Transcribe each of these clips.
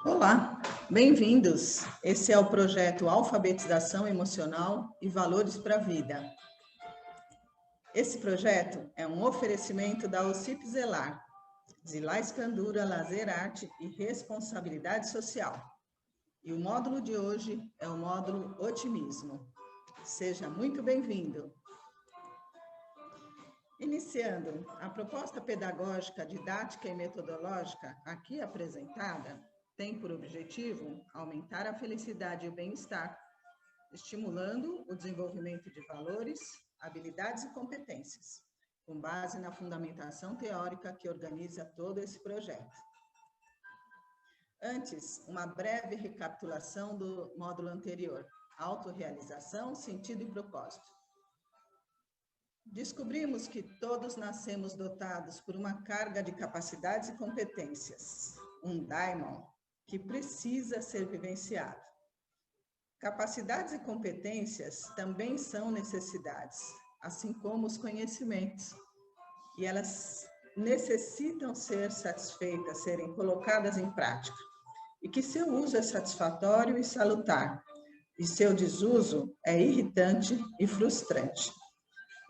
Olá, bem-vindos. Esse é o projeto Alfabetização Emocional e Valores para a Vida. Esse projeto é um oferecimento da OCIP Zelar, Zilá Escandura, Lazer, Arte e Responsabilidade Social. E o módulo de hoje é o módulo Otimismo. Seja muito bem-vindo. Iniciando, a proposta pedagógica, didática e metodológica aqui apresentada tem por objetivo aumentar a felicidade e o bem-estar, estimulando o desenvolvimento de valores, habilidades e competências, com base na fundamentação teórica que organiza todo esse projeto. Antes, uma breve recapitulação do módulo anterior: autorrealização, sentido e propósito. Descobrimos que todos nascemos dotados por uma carga de capacidades e competências, um daimon, que precisa ser vivenciado. Capacidades e competências também são necessidades, assim como os conhecimentos, e elas necessitam ser satisfeitas, serem colocadas em prática, e que seu uso é satisfatório e salutar, e seu desuso é irritante e frustrante.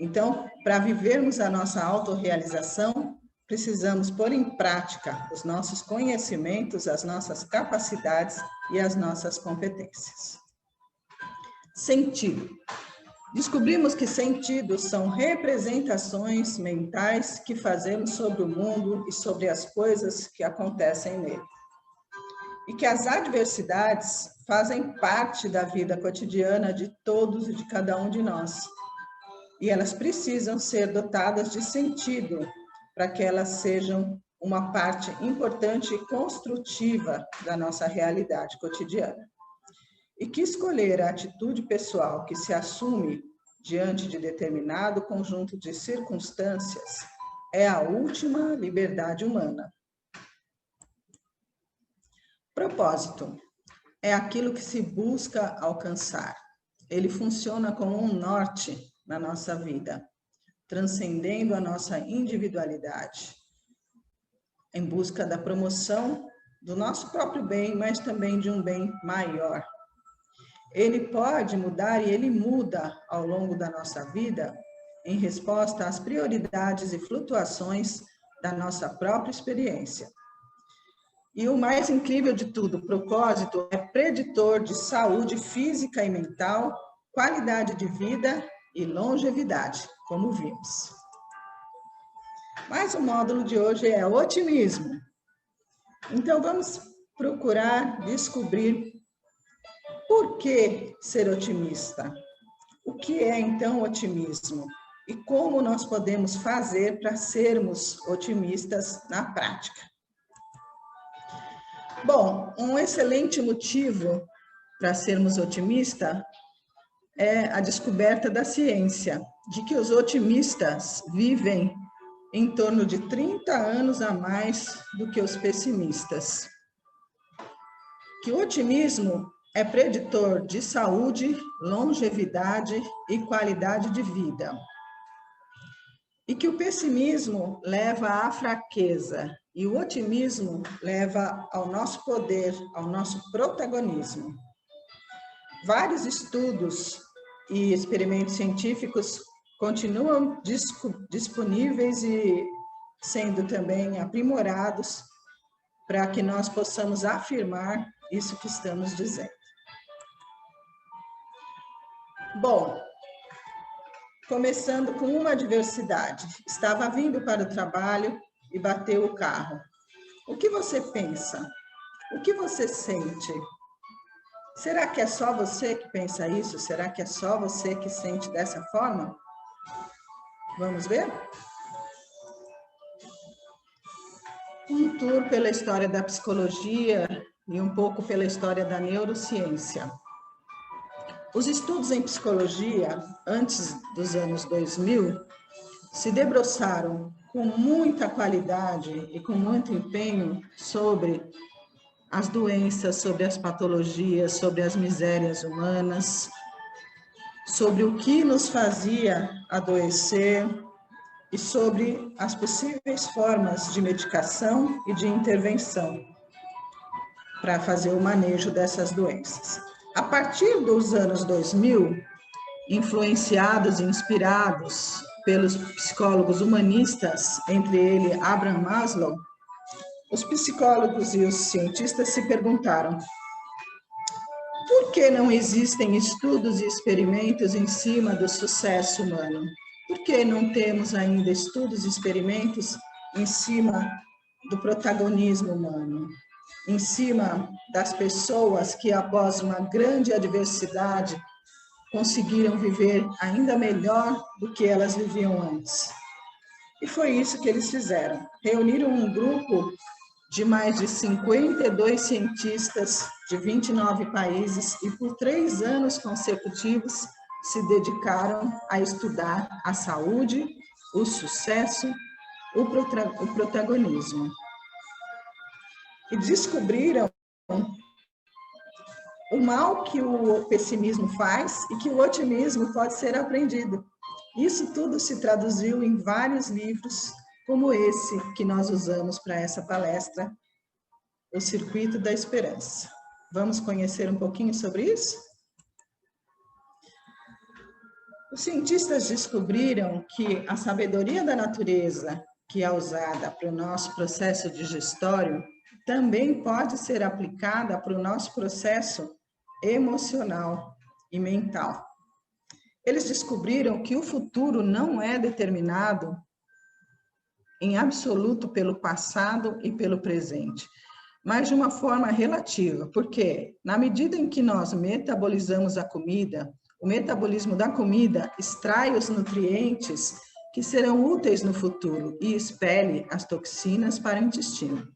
Então, para vivermos a nossa autorrealização, precisamos pôr em prática os nossos conhecimentos, as nossas capacidades e as nossas competências. Sentido. Descobrimos que sentidos são representações mentais que fazemos sobre o mundo e sobre as coisas que acontecem nele. E que as adversidades fazem parte da vida cotidiana de todos e de cada um de nós. E elas precisam ser dotadas de sentido para que elas sejam uma parte importante e construtiva da nossa realidade cotidiana. E que escolher a atitude pessoal que se assume diante de determinado conjunto de circunstâncias é a última liberdade humana. Propósito é aquilo que se busca alcançar. Ele funciona como um norte na nossa vida, transcendendo a nossa individualidade, em busca da promoção do nosso próprio bem, mas também de um bem maior. Ele pode mudar e ele muda ao longo da nossa vida em resposta às prioridades e flutuações da nossa própria experiência. E o mais incrível de tudo, o propósito é preditor de saúde física e mental, qualidade de vida e longevidade, como vimos. Mas o módulo de hoje é otimismo. Então, vamos procurar descobrir por que ser otimista. O que é, então, otimismo? E como nós podemos fazer para sermos otimistas na prática? Bom, um excelente motivo para sermos otimistas é a descoberta da ciência, de que os otimistas vivem em torno de 30 anos a mais do que os pessimistas. Que o otimismo é preditor de saúde, longevidade e qualidade de vida. E que o pessimismo leva à fraqueza e o otimismo leva ao nosso poder, ao nosso protagonismo. Vários estudos e experimentos científicos continuam disponíveis e sendo também aprimorados para que nós possamos afirmar isso que estamos dizendo. Bom, começando com uma adversidade. Estava vindo para o trabalho e bateu o carro. O que você pensa? O que você sente? Será que é só você que pensa isso? Será que é só você que sente dessa forma? Vamos ver? Um tour pela história da psicologia e um pouco pela história da neurociência. Os estudos em psicologia, antes dos anos 2000, se debruçaram com muita qualidade e com muito empenho sobre as doenças, sobre as patologias, sobre as misérias humanas, sobre o que nos fazia adoecer e sobre as possíveis formas de medicação e de intervenção. para fazer o manejo dessas doenças. A partir dos anos 2000, influenciados e inspirados pelos psicólogos humanistas, entre eles Abraham Maslow, os psicólogos e os cientistas se perguntaram: por que não existem estudos e experimentos em cima do sucesso humano? Por que não temos ainda estudos e experimentos em cima do protagonismo humano? Em cima das pessoas que, após uma grande adversidade, conseguiram viver ainda melhor do que elas viviam antes. E foi isso que eles fizeram. Reuniram um grupo de mais de 52 cientistas de 29 países e por 3 anos consecutivos se dedicaram a estudar a saúde, o sucesso, o protagonismo. E descobriram o mal que o pessimismo faz e que o otimismo pode ser aprendido. Isso tudo se traduziu em vários livros, como esse que nós usamos para essa palestra, O Circuito da Esperança. Vamos conhecer um pouquinho sobre isso? Os cientistas descobriram que a sabedoria da natureza, que é usada para o nosso processo digestório, também pode ser aplicada para o nosso processo emocional e mental. Eles descobriram que o futuro não é determinado em absoluto pelo passado e pelo presente, mas de uma forma relativa, porque na medida em que nós metabolizamos a comida, o metabolismo da comida extrai os nutrientes que serão úteis no futuro e expele as toxinas para o intestino.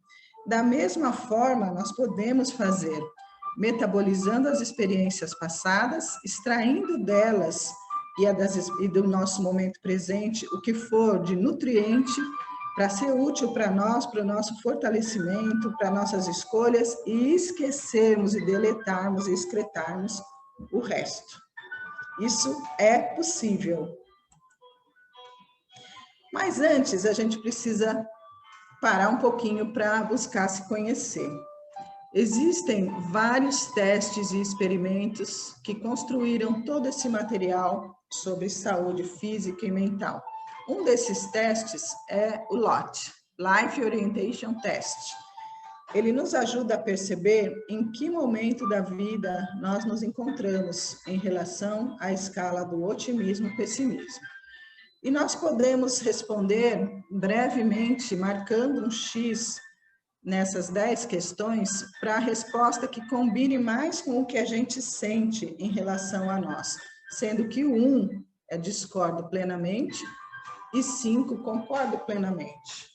Da mesma forma, nós podemos fazer, metabolizando as experiências passadas, extraindo delas e do nosso momento presente o que for de nutriente para ser útil para nós, para o nosso fortalecimento, para nossas escolhas, e esquecermos e deletarmos e excretarmos o resto. Isso é possível. Mas antes, a gente precisa parar um pouquinho para buscar se conhecer. Existem vários testes e experimentos que construíram todo esse material sobre saúde física e mental. Um desses testes é o LOT, Life Orientation Test. Ele nos ajuda a perceber em que momento da vida nós nos encontramos em relação à escala do otimismo e pessimismo. E nós podemos responder brevemente, marcando um X nessas 10 questões, para a resposta que combine mais com o que a gente sente em relação a nós, sendo que o 1 é discordo plenamente e 5 concordo plenamente.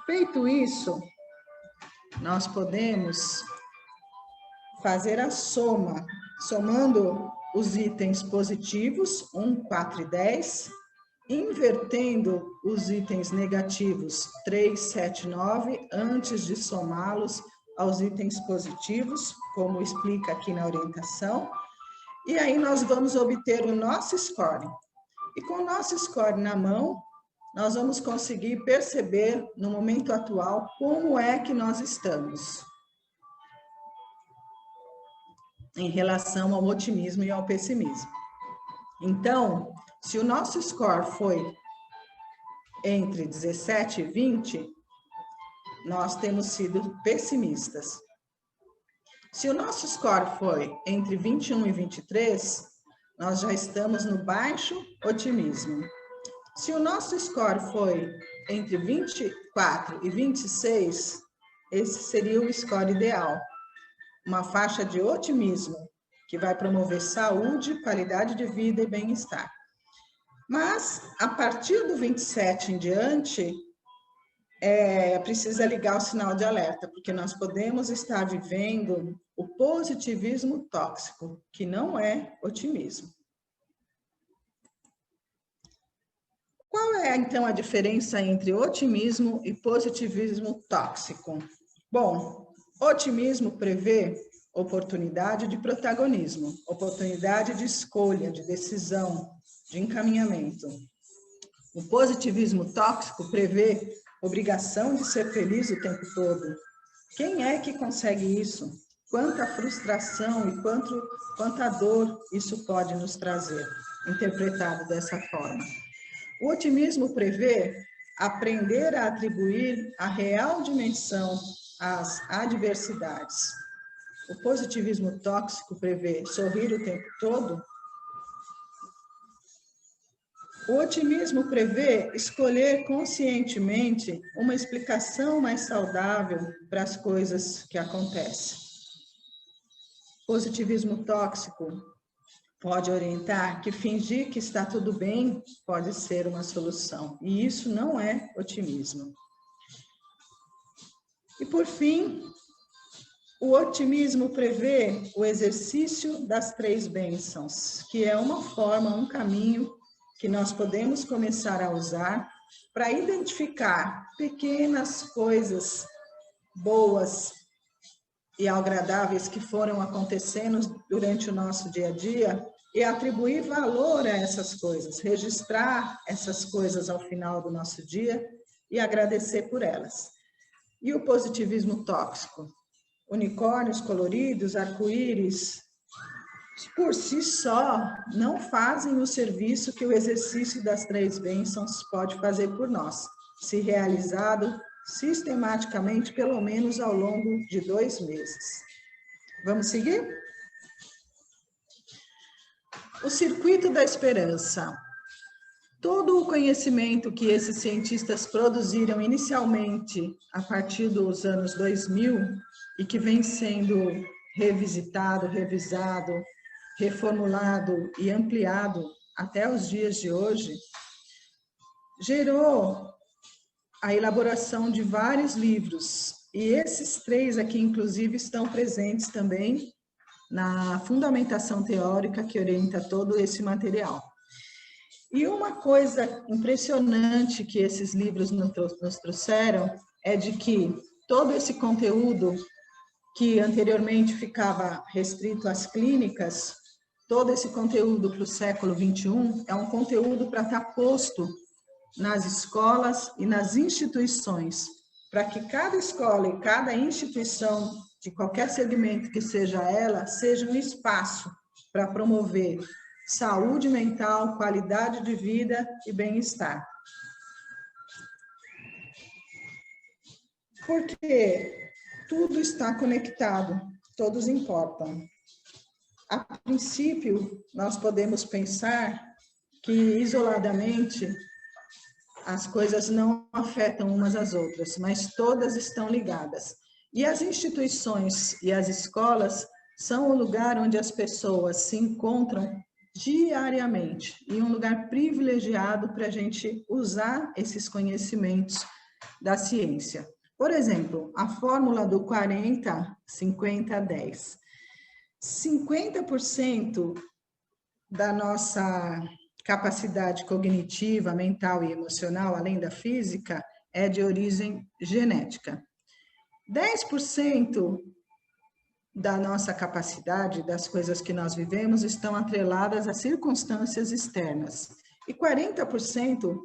Feito isso, nós podemos fazer a soma, somando os itens positivos, 1, 4 e 10, invertendo os itens negativos 3, 7, 9, antes de somá-los aos itens positivos, como explica aqui na orientação, e aí nós vamos obter o nosso score. E com o nosso score na mão, nós vamos conseguir perceber no momento atual como é que nós estamos em relação ao otimismo e ao pessimismo. Então, se o nosso score foi entre 17 e 20, nós temos sido pessimistas. Se o nosso score foi entre 21 e 23, nós já estamos no baixo otimismo. Se o nosso score foi entre 24 e 26, esse seria o score ideal. Uma faixa de otimismo, que vai promover saúde, qualidade de vida e bem-estar. Mas, a partir do 27 em diante, precisa ligar o sinal de alerta, porque nós podemos estar vivendo o positivismo tóxico, que não é otimismo. Qual é, então, a diferença entre otimismo e positivismo tóxico? Bom, otimismo prevê oportunidade de protagonismo, oportunidade de escolha, de decisão, de encaminhamento. O positivismo tóxico prevê obrigação de ser feliz o tempo todo, Quem é que consegue isso? Quanta frustração e quanta dor isso pode nos trazer, interpretado dessa forma. O otimismo prevê aprender a atribuir a real dimensão às adversidades. O positivismo tóxico prevê sorrir o tempo todo. O otimismo prevê escolher conscientemente uma explicação mais saudável para as coisas que acontecem. O positivismo tóxico pode orientar que fingir que está tudo bem pode ser uma solução, e isso não é otimismo. E por fim, o otimismo prevê o exercício das 3 bênçãos, que é uma forma, um caminho que nós podemos começar a usar para identificar pequenas coisas boas e agradáveis que foram acontecendo durante o nosso dia a dia e atribuir valor a essas coisas, registrar essas coisas ao final do nosso dia e agradecer por elas. E o positivismo tóxico? Unicórnios coloridos, arco-íris, por si só, não fazem o serviço que o exercício das 3 bênçãos pode fazer por nós, se realizado sistematicamente, pelo menos ao longo de 2 meses. Vamos seguir? O circuito da esperança. Todo o conhecimento que esses cientistas produziram inicialmente a partir dos anos 2000 e que vem sendo revisitado, revisado, reformulado e ampliado até os dias de hoje, gerou a elaboração de vários livros. E esses 3 aqui, inclusive, estão presentes também na fundamentação teórica que orienta todo esse material. E uma coisa impressionante que esses livros nos trouxeram é de que todo esse conteúdo que anteriormente ficava restrito às clínicas, todo esse conteúdo para o século XXI é um conteúdo para estar posto nas escolas e nas instituições, para que cada escola e cada instituição, de qualquer segmento que seja ela, seja um espaço para promover saúde mental, qualidade de vida e bem-estar. Porque tudo está conectado, todos importam. A princípio, nós podemos pensar que isoladamente as coisas não afetam umas às outras, mas todas estão ligadas. E as instituições e as escolas são o lugar onde as pessoas se encontram diariamente, e um lugar privilegiado para a gente usar esses conhecimentos da ciência. Por exemplo, a fórmula do 40, 50, 10. 50% da nossa capacidade cognitiva, mental e emocional, além da física, é de origem genética. 10% da nossa capacidade, das coisas que nós vivemos, estão atreladas a circunstâncias externas. E 40%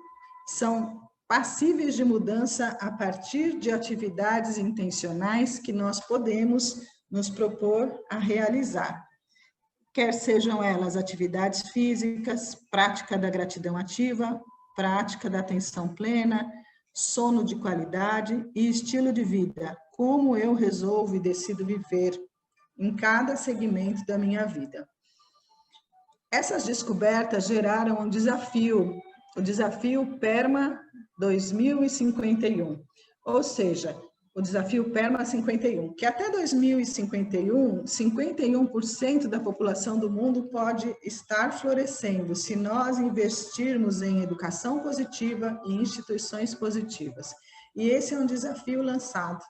são passíveis de mudança a partir de atividades intencionais que nós podemos nos propor a realizar. Quer sejam elas atividades físicas, prática da gratidão ativa, prática da atenção plena, sono de qualidade e estilo de vida, como eu resolvo e decido viver em cada segmento da minha vida. Essas descobertas geraram um desafio, o desafio PERMA 2051, ou seja, o desafio PERMA 51, que até 2051, 51% da população do mundo pode estar florescendo se nós investirmos em educação positiva e instituições positivas. E esse é um desafio lançado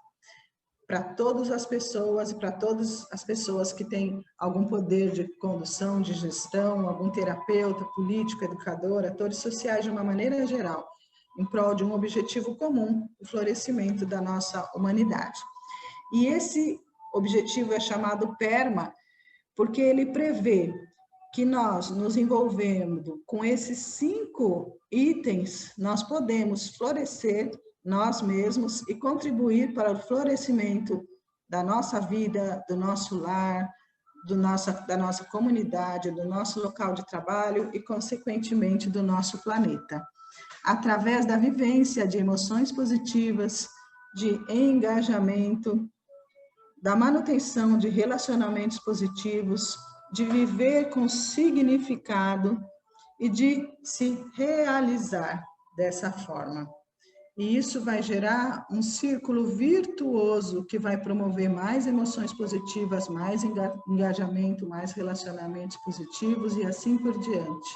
para todas as pessoas, para todas as pessoas que têm algum poder de condução, de gestão, algum terapeuta, político, educador, atores sociais de uma maneira geral, em prol de um objetivo comum, o florescimento da nossa humanidade. E esse objetivo é chamado PERMA, porque ele prevê que nós, nos envolvendo com esses 5 itens, nós podemos florescer nós mesmos e contribuir para o florescimento da nossa vida, do nosso lar, da nossa comunidade, do nosso local de trabalho e, consequentemente, do nosso planeta. Através da vivência de emoções positivas, de engajamento, da manutenção de relacionamentos positivos, de viver com significado e de se realizar dessa forma. E isso vai gerar um círculo virtuoso que vai promover mais emoções positivas, mais engajamento, mais relacionamentos positivos e assim por diante,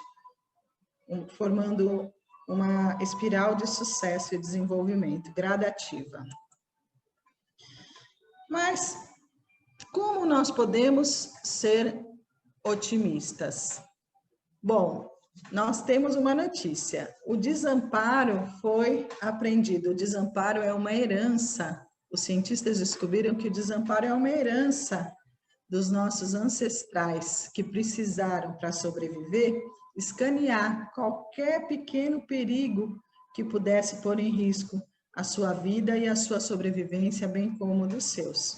formando uma espiral de sucesso e desenvolvimento gradativa. Mas como nós podemos ser otimistas? Bom, nós temos uma notícia. O desamparo foi aprendido. O desamparo é uma herança. Os cientistas descobriram que o desamparo é uma herança dos nossos ancestrais que precisaram, para sobreviver, escanear qualquer pequeno perigo que pudesse pôr em risco a sua vida e a sua sobrevivência, bem como dos seus.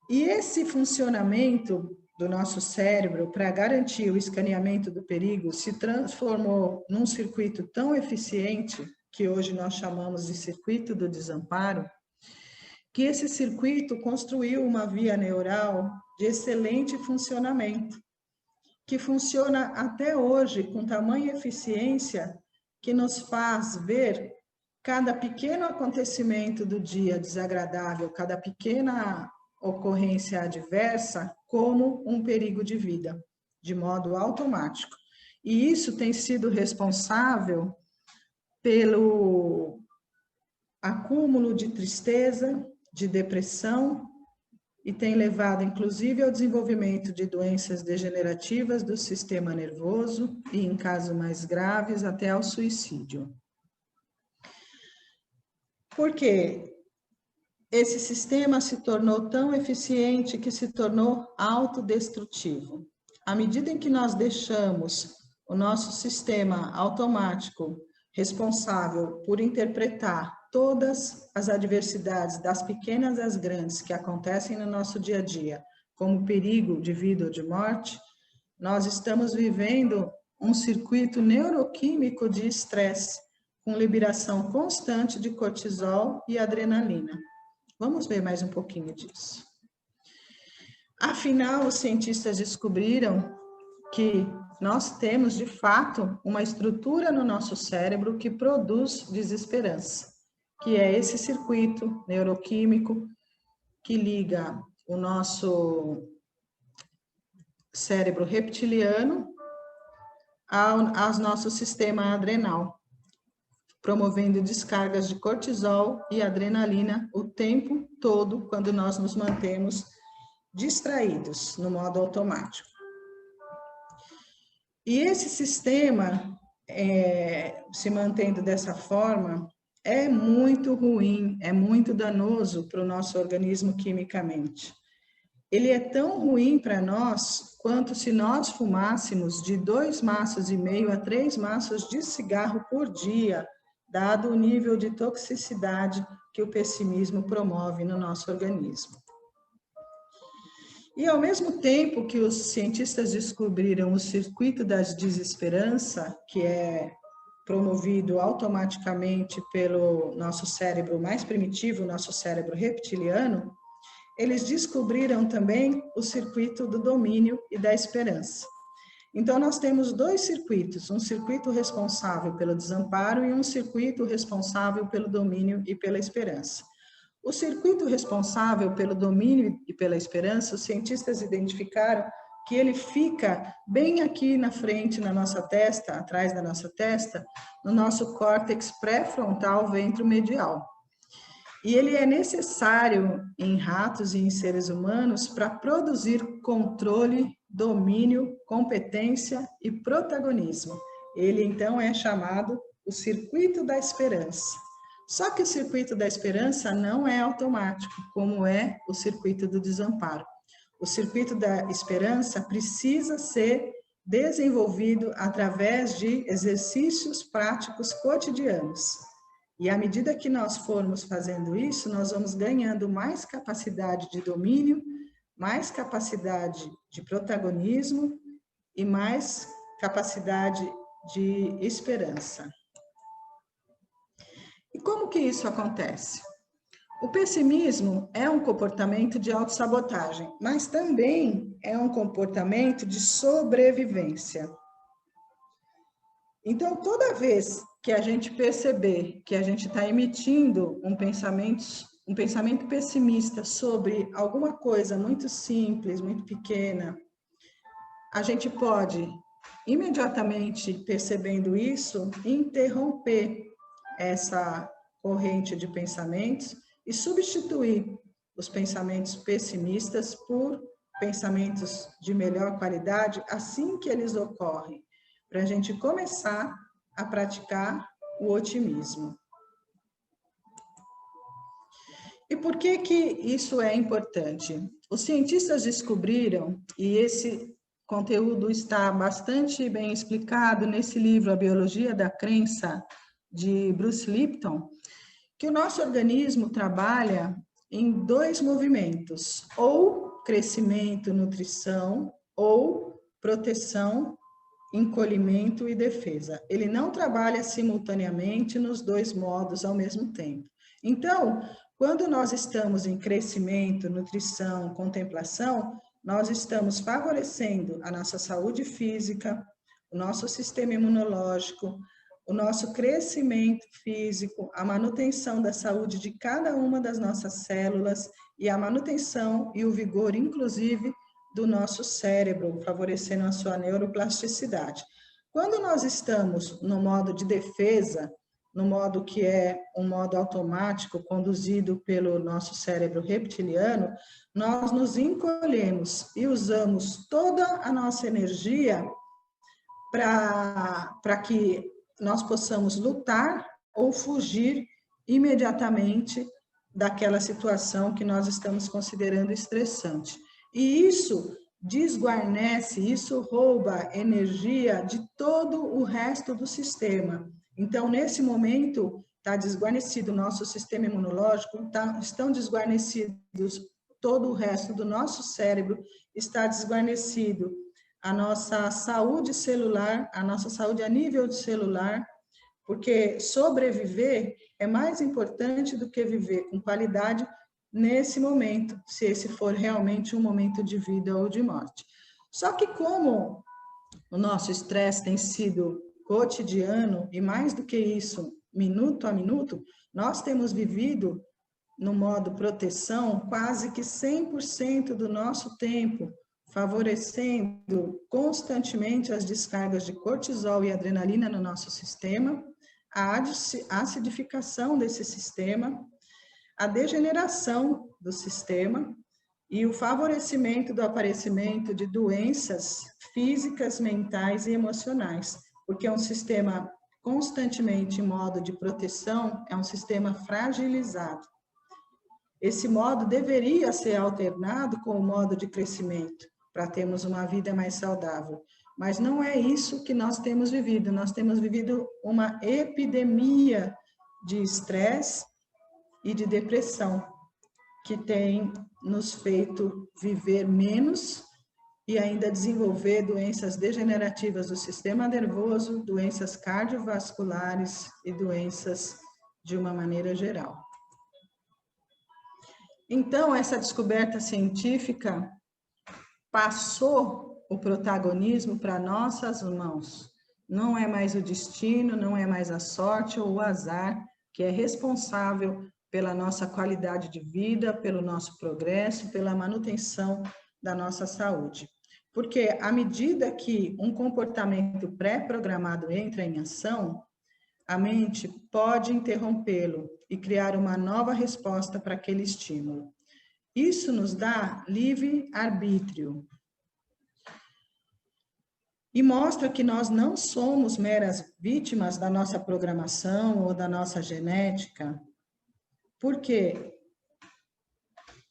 E esse funcionamento do nosso cérebro para garantir o escaneamento do perigo se transformou num circuito tão eficiente, que hoje nós chamamos de circuito do desamparo, que esse circuito construiu uma via neural de excelente funcionamento, que funciona até hoje com tamanha eficiência que nos faz ver cada pequeno acontecimento do dia desagradável, cada pequena ocorrência adversa como um perigo de vida, de modo automático. E isso tem sido responsável pelo acúmulo de tristeza, de depressão, e tem levado, inclusive, ao desenvolvimento de doenças degenerativas do sistema nervoso e, em casos mais graves, até ao suicídio. Por quê? Esse sistema se tornou tão eficiente que se tornou autodestrutivo. À medida em que nós deixamos o nosso sistema automático responsável por interpretar todas as adversidades, das pequenas às grandes, que acontecem no nosso dia a dia, como perigo de vida ou de morte, nós estamos vivendo um circuito neuroquímico de estresse, com liberação constante de cortisol e adrenalina. Vamos ver mais um pouquinho disso. Afinal, os cientistas descobriram que nós temos, de fato, uma estrutura no nosso cérebro que produz desesperança, que é esse circuito neuroquímico que liga o nosso cérebro reptiliano ao nosso sistema adrenal, promovendo descargas de cortisol e adrenalina o tempo todo quando nós nos mantemos distraídos no modo automático. E esse sistema, se mantendo dessa forma, é muito ruim, é muito danoso para o nosso organismo quimicamente. Ele é tão ruim para nós quanto se nós fumássemos de 2,5 maços a 3 maços de cigarro por dia, dado o nível de toxicidade que o pessimismo promove no nosso organismo. E ao mesmo tempo que os cientistas descobriram o circuito da desesperança, que é promovido automaticamente pelo nosso cérebro mais primitivo, nosso cérebro reptiliano, eles descobriram também o circuito do domínio e da esperança. Então, nós temos 2 circuitos, um circuito responsável pelo desamparo e um circuito responsável pelo domínio e pela esperança. O circuito responsável pelo domínio e pela esperança, os cientistas identificaram que ele fica bem aqui na frente, na nossa testa, atrás da nossa testa, no nosso córtex pré-frontal ventromedial. E ele é necessário em ratos e em seres humanos para produzir controle, domínio, competência e protagonismo. Ele, então, é chamado o circuito da esperança. Só que o circuito da esperança não é automático, como é o circuito do desamparo. O circuito da esperança precisa ser desenvolvido através de exercícios práticos cotidianos. E à medida que nós formos fazendo isso, nós vamos ganhando mais capacidade de domínio, mais capacidade de protagonismo e mais capacidade de esperança. E como que isso acontece? O pessimismo é um comportamento de autossabotagem, mas também é um comportamento de sobrevivência. Então, toda vez que a gente perceber que a gente está emitindo um pensamento pessimista sobre alguma coisa muito simples, muito pequena, a gente pode, imediatamente percebendo isso, interromper essa corrente de pensamentos e substituir os pensamentos pessimistas por pensamentos de melhor qualidade assim que eles ocorrem, para a gente começar a praticar o otimismo. E por que que isso é importante? Os cientistas descobriram, e esse conteúdo está bastante bem explicado nesse livro, A Biologia da Crença, de Bruce Lipton, que o nosso organismo trabalha em 2 movimentos, ou crescimento, nutrição, ou proteção, encolhimento e defesa. Ele não trabalha simultaneamente nos 2 modos ao mesmo tempo. Então, quando nós estamos em crescimento, nutrição, contemplação, nós estamos favorecendo a nossa saúde física, o nosso sistema imunológico, o nosso crescimento físico, a manutenção da saúde de cada uma das nossas células e a manutenção e o vigor, inclusive, do nosso cérebro, favorecendo a sua neuroplasticidade. Quando nós estamos no modo de defesa, no modo que é um modo automático, conduzido pelo nosso cérebro reptiliano, nós nos encolhemos e usamos toda a nossa energia para que nós possamos lutar ou fugir imediatamente daquela situação que nós estamos considerando estressante. E isso desguarnece, isso rouba energia de todo o resto do sistema. Então, nesse momento, está desguarnecido o nosso sistema imunológico, estão desguarnecidos todo o resto do nosso cérebro, está desguarnecido a nossa saúde celular, a nossa saúde a nível celular, porque sobreviver é mais importante do que viver com qualidade nesse momento, se esse for realmente um momento de vida ou de morte. Só que como o nosso estresse tem sido cotidiano e mais do que isso, minuto a minuto, nós temos vivido no modo proteção quase que 100% do nosso tempo, favorecendo constantemente as descargas de cortisol e adrenalina no nosso sistema, a acidificação desse sistema, a degeneração do sistema e o favorecimento do aparecimento de doenças físicas, mentais e emocionais, porque é um sistema constantemente em modo de proteção, é um sistema fragilizado. Esse modo deveria ser alternado com o modo de crescimento, para termos uma vida mais saudável. Mas não é isso que nós temos vivido. Nós temos vivido uma epidemia de estresse e de depressão, que tem nos feito viver menos e ainda desenvolver doenças degenerativas do sistema nervoso, doenças cardiovasculares e doenças de uma maneira geral. Então, essa descoberta científica passou o protagonismo para nossas mãos. Não é mais o destino, não é mais a sorte ou o azar que é responsável pela nossa qualidade de vida, pelo nosso progresso, pela manutenção da nossa saúde. Porque à medida que um comportamento pré-programado entra em ação, a mente pode interrompê-lo e criar uma nova resposta para aquele estímulo. Isso nos dá livre-arbítrio e mostra que nós não somos meras vítimas da nossa programação ou da nossa genética, porque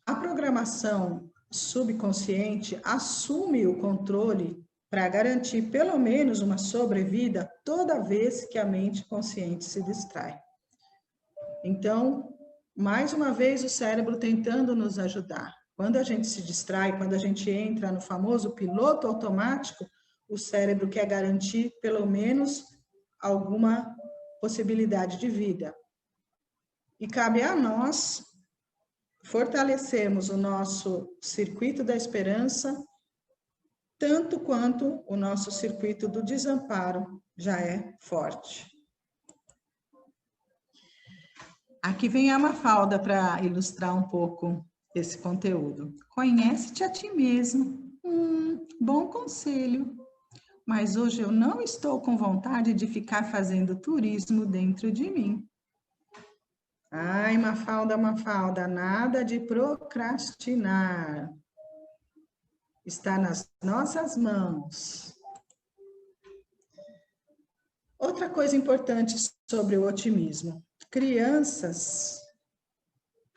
a programação subconsciente assume o controle para garantir pelo menos uma sobrevida toda vez que a mente consciente se distrai. Então, mais uma vez, o cérebro tentando nos ajudar. Quando a gente se distrai, quando a gente entra no famoso piloto automático, o cérebro quer garantir pelo menos alguma possibilidade de vida. E cabe a nós fortalecermos o nosso circuito da esperança, tanto quanto o nosso circuito do desamparo já é forte. Aqui vem a Mafalda para ilustrar um pouco esse conteúdo. Conhece-te a ti mesmo. Bom conselho. Mas hoje eu não estou com vontade de ficar fazendo turismo dentro de mim. Ai, Mafalda, Mafalda, nada de procrastinar. Está nas nossas mãos. Outra coisa importante sobre o otimismo. Crianças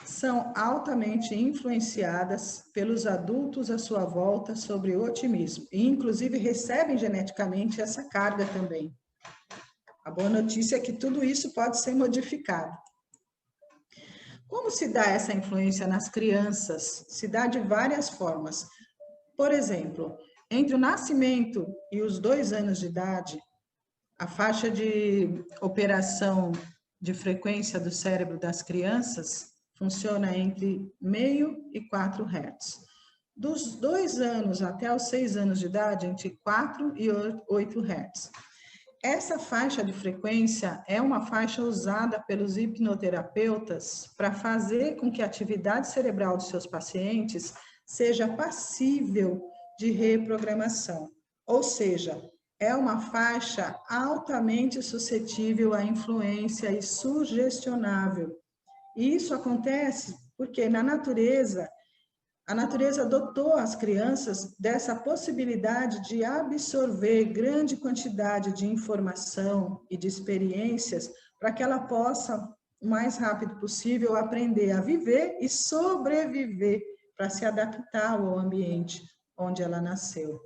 são altamente influenciadas pelos adultos à sua volta sobre o otimismo e, inclusive, recebem geneticamente essa carga também. A boa notícia é que tudo isso pode ser modificado. Como se dá essa influência nas crianças? Se dá de várias formas. Por exemplo, entre o nascimento e os 2 anos de idade, a faixa de operação de frequência do cérebro das crianças funciona entre 0,5 e 4 Hz. Dos 2 anos até os 6 anos de idade, entre 4 e 8 Hz. Essa faixa de frequência é uma faixa usada pelos hipnoterapeutas para fazer com que a atividade cerebral dos seus pacientes seja passível de reprogramação. Ou seja, é uma faixa altamente suscetível à influência e sugestionável. E isso acontece porque a natureza dotou as crianças dessa possibilidade de absorver grande quantidade de informação e de experiências para que ela possa, o mais rápido possível, aprender a viver e sobreviver para se adaptar ao ambiente onde ela nasceu.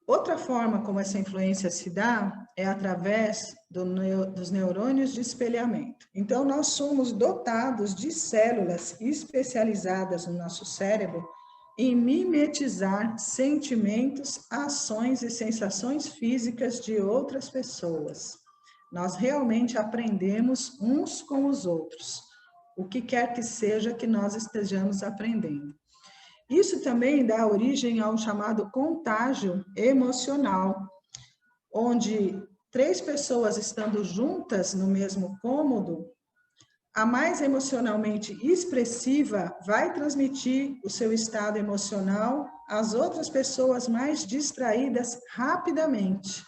Outra forma como essa influência se dá é através dos neurônios de espelhamento. Então, nós somos dotados de células especializadas no nosso cérebro em mimetizar sentimentos, ações e sensações físicas de outras pessoas. Nós realmente aprendemos uns com os outros, o que quer que seja que nós estejamos aprendendo. Isso também dá origem ao chamado contágio emocional, onde 3 pessoas estando juntas no mesmo cômodo, a mais emocionalmente expressiva vai transmitir o seu estado emocional às outras pessoas mais distraídas rapidamente.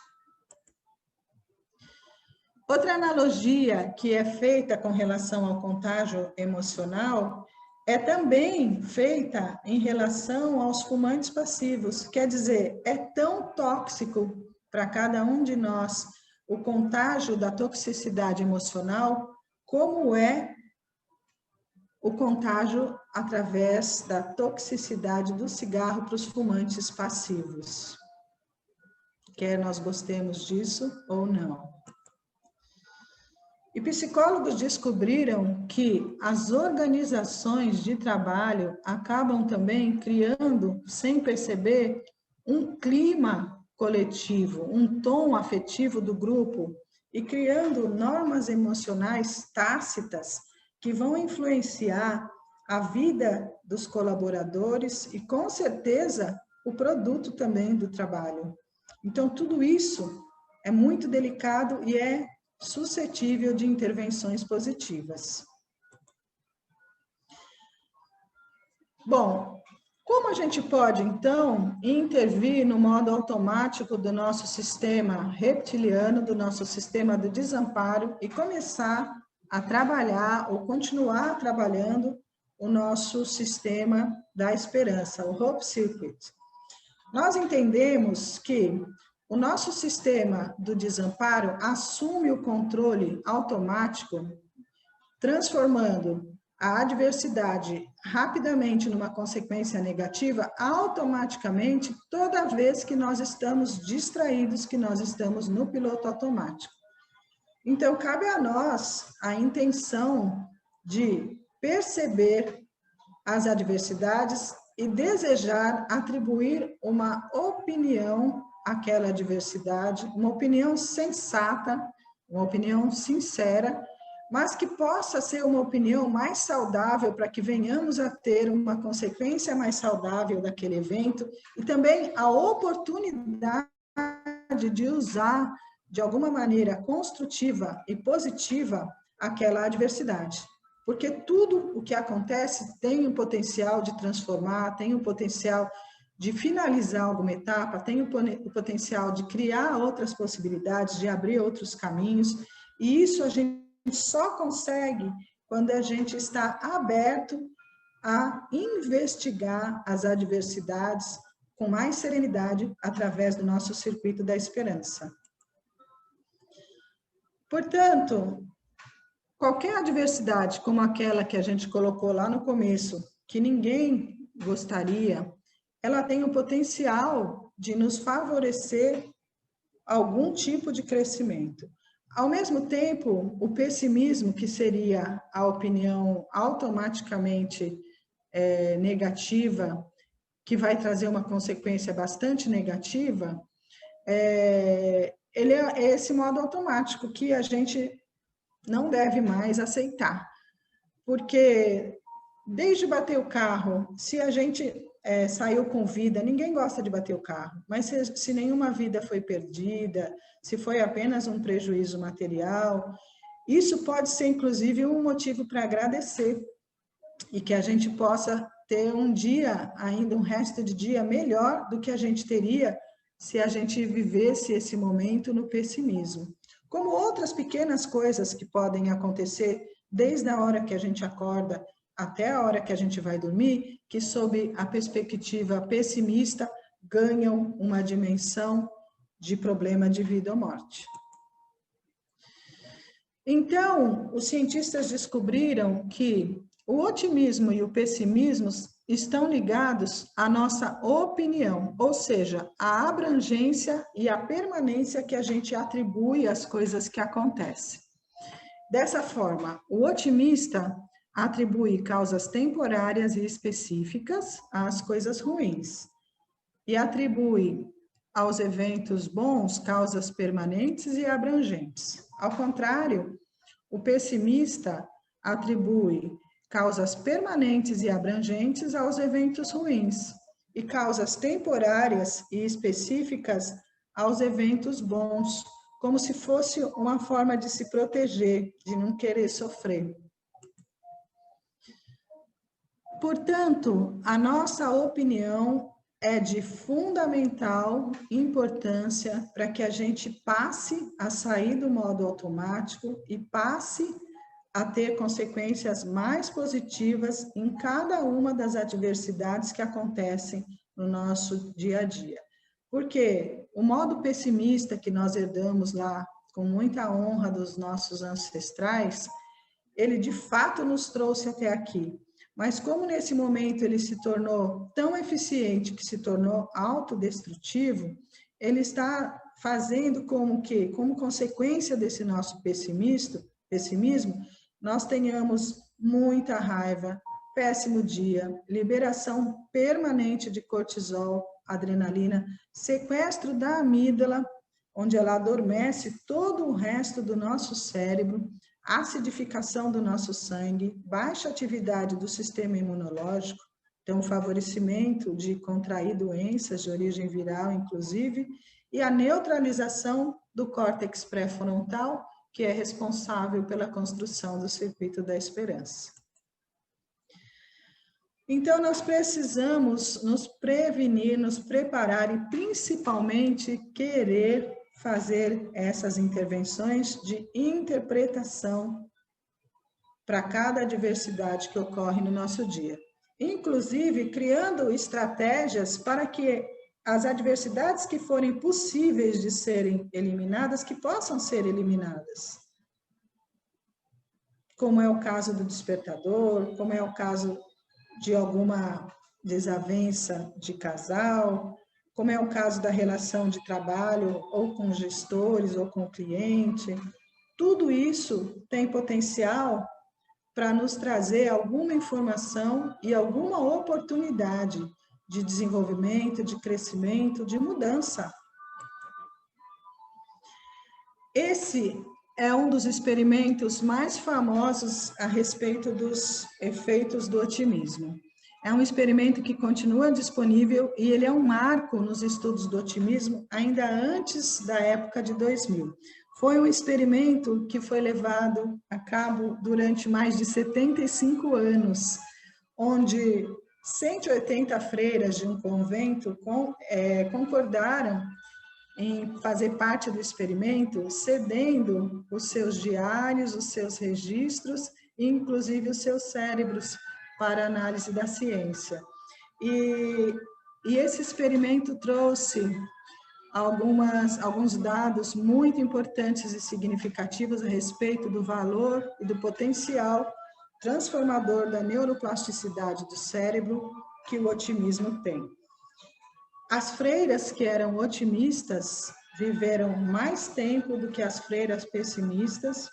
Outra analogia que é feita com relação ao contágio emocional é também feita em relação aos fumantes passivos. Quer dizer, é tão tóxico para cada um de nós o contágio da toxicidade emocional como é o contágio através da toxicidade do cigarro para os fumantes passivos. Quer nós gostemos disso ou não. E psicólogos descobriram que as organizações de trabalho acabam também criando, sem perceber, um clima coletivo, um tom afetivo do grupo e criando normas emocionais tácitas que vão influenciar a vida dos colaboradores e, com certeza, o produto também do trabalho. Então, tudo isso é muito delicado e é suscetível de intervenções positivas. Bom, como a gente pode, então, intervir no modo automático do nosso sistema reptiliano, do nosso sistema do desamparo e começar a trabalhar ou continuar trabalhando o nosso sistema da esperança, o Hope Circuit? Nós entendemos que o nosso sistema do desamparo assume o controle automático, transformando a adversidade rapidamente numa consequência negativa, automaticamente, toda vez que nós estamos distraídos, que nós estamos no piloto automático. Então, cabe a nós a intenção de perceber as adversidades e desejar atribuir uma opinião àquela adversidade, uma opinião sensata, uma opinião sincera, mas que possa ser uma opinião mais saudável para que venhamos a ter uma consequência mais saudável daquele evento e também a oportunidade de usar de alguma maneira construtiva e positiva aquela adversidade. Porque tudo o que acontece tem o potencial de transformar, tem o potencial de finalizar alguma etapa, tem o potencial de criar outras possibilidades, de abrir outros caminhos, e isso a gente só consegue quando a gente está aberto a investigar as adversidades com mais serenidade através do nosso circuito da esperança. Portanto, qualquer adversidade como aquela que a gente colocou lá no começo, que ninguém gostaria, ela tem o potencial de nos favorecer algum tipo de crescimento. Ao mesmo tempo, o pessimismo, que seria a opinião automaticamente negativa, que vai trazer uma consequência bastante negativa, ele é esse modo automático que a gente não deve mais aceitar. Porque desde bater o carro, se a gente saiu com vida, ninguém gosta de bater o carro, mas se nenhuma vida foi perdida, se foi apenas um prejuízo material, isso pode ser inclusive um motivo para agradecer e que a gente possa ter um dia, ainda um resto de dia melhor do que a gente teria se a gente vivesse esse momento no pessimismo. Como outras pequenas coisas que podem acontecer desde a hora que a gente acorda até a hora que a gente vai dormir, que sob a perspectiva pessimista ganham uma dimensão de problema de vida ou morte. Então, os cientistas descobriram que o otimismo e o pessimismo estão ligados à nossa opinião, ou seja, à abrangência e à permanência que a gente atribui às coisas que acontecem. Dessa forma, o otimista atribui causas temporárias e específicas às coisas ruins e atribui aos eventos bons causas permanentes e abrangentes. Ao contrário, o pessimista atribui causas permanentes e abrangentes aos eventos ruins e causas temporárias e específicas aos eventos bons, como se fosse uma forma de se proteger, de não querer sofrer. Portanto, a nossa opinião é de fundamental importância para que a gente passe a sair do modo automático e passe a ter consequências mais positivas em cada uma das adversidades que acontecem no nosso dia a dia. Porque o modo pessimista que nós herdamos lá, com muita honra dos nossos ancestrais, ele de fato nos trouxe até aqui. Mas como nesse momento ele se tornou tão eficiente que se tornou autodestrutivo, ele está fazendo como consequência desse nosso pessimismo, nós tenhamos muita raiva, péssimo dia, liberação permanente de cortisol, adrenalina, sequestro da amígdala, onde ela adormece todo o resto do nosso cérebro, acidificação do nosso sangue, baixa atividade do sistema imunológico, então favorecimento de contrair doenças de origem viral, inclusive, e a neutralização do córtex pré-frontal, que é responsável pela construção do circuito da esperança. Então, nós precisamos nos prevenir, nos preparar e, principalmente, querer fazer essas intervenções de interpretação para cada adversidade que ocorre no nosso dia. Inclusive, criando estratégias para que as adversidades que forem possíveis de serem eliminadas, que possam ser eliminadas. Como é o caso do despertador, como é o caso de alguma desavença de casal, como é o caso da relação de trabalho ou com gestores ou com o cliente, Tudo isso tem potencial para nos trazer alguma informação e alguma oportunidade de desenvolvimento, de crescimento, de mudança. Esse é um dos experimentos mais famosos a respeito dos efeitos do otimismo. É um experimento que continua disponível e ele é um marco nos estudos do otimismo ainda antes da época de 2000. Foi um experimento que foi levado a cabo durante mais de 75 anos, onde 180 freiras de um convento concordaram em fazer parte do experimento, cedendo os seus diários, os seus registros, inclusive os seus cérebros, para análise da ciência. E esse experimento trouxe alguns dados muito importantes e significativos a respeito do valor e do potencial transformador da neuroplasticidade do cérebro que o otimismo tem. As freiras que eram otimistas viveram mais tempo do que as freiras pessimistas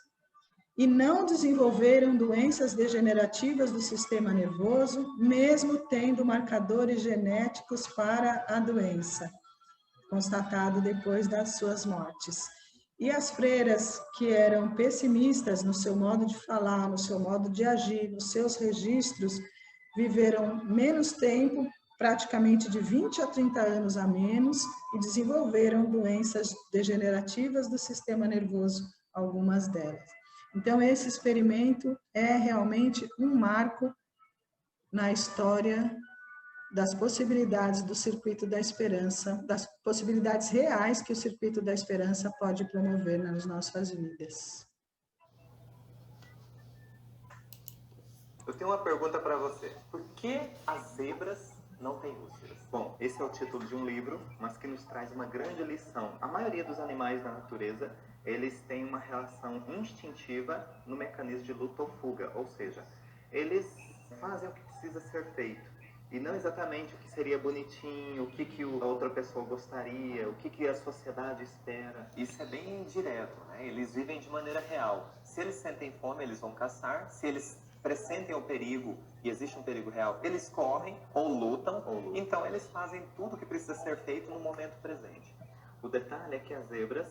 e não desenvolveram doenças degenerativas do sistema nervoso, mesmo tendo marcadores genéticos para a doença, constatado depois das suas mortes. E as freiras que eram pessimistas no seu modo de falar, no seu modo de agir, nos seus registros, viveram menos tempo, praticamente de 20 a 30 anos a menos, e desenvolveram doenças degenerativas do sistema nervoso, algumas delas. Então, esse experimento é realmente um marco na história das possibilidades do Circuito da Esperança, das possibilidades reais que o Circuito da Esperança pode promover nas nossas vidas. Eu tenho uma pergunta para você. Por que as zebras não têm úlceras? Bom, esse é o título de um livro, mas que nos traz uma grande lição. A maioria dos animais da natureza, eles têm uma relação instintiva no mecanismo de luta ou fuga, ou seja, eles fazem o que precisa ser feito. E não exatamente o que seria bonitinho, o que a outra pessoa gostaria, o que a sociedade espera. Isso é bem direto, né? Eles vivem de maneira real. Se eles sentem fome, eles vão caçar. Se eles pressentem o perigo, e existe um perigo real, eles correm ou lutam. Então, eles fazem tudo o que precisa ser feito no momento presente. O detalhe é que as zebras,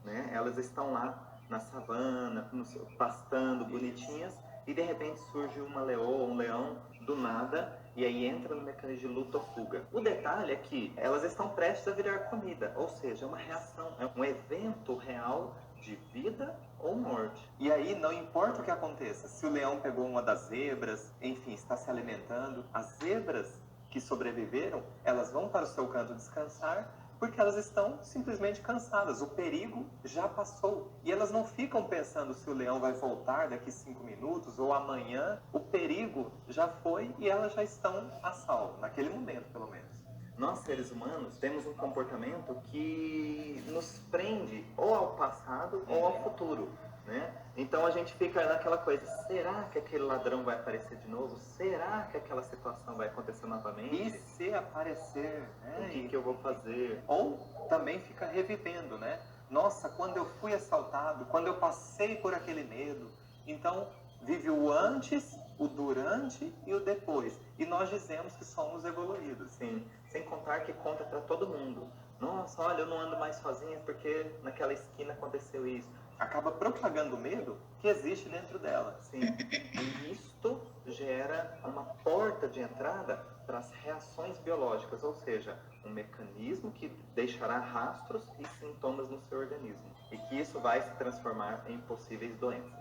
né, elas estão lá na savana, pastando, bonitinhas, e de repente surge uma leoa, um leão, do nada, e aí entra no mecanismo de luta ou fuga. O detalhe é que elas estão prestes a virar comida, ou seja, é uma reação, é um evento real de vida ou morte. E aí não importa o que aconteça, se o leão pegou uma das zebras, enfim, está se alimentando, as zebras que sobreviveram, elas vão para o seu canto descansar, porque elas estão simplesmente cansadas. O perigo já passou. E elas não ficam pensando se o leão vai voltar daqui 5 minutos ou amanhã. O perigo já foi e elas já estão a salvo, naquele momento, pelo menos. Nós, seres humanos, temos um comportamento que nos prende ou ao passado ou ao futuro, né? Então a gente fica naquela coisa, será que aquele ladrão vai aparecer de novo? Será que aquela situação vai acontecer novamente? E se aparecer, né? O que eu vou fazer? Ou também fica revivendo, né? Nossa, quando eu fui assaltado, quando eu passei por aquele medo. Então, vive o antes, o durante e o depois. E nós dizemos que somos evoluídos. Sim, sem contar que conta para todo mundo. Nossa, olha, eu não ando mais sozinha porque naquela esquina aconteceu isso. Acaba propagando o medo que existe dentro dela. Sim. E isto gera uma porta de entrada para as reações biológicas, ou seja, um mecanismo que deixará rastros e sintomas no seu organismo. E que isso vai se transformar em possíveis doenças.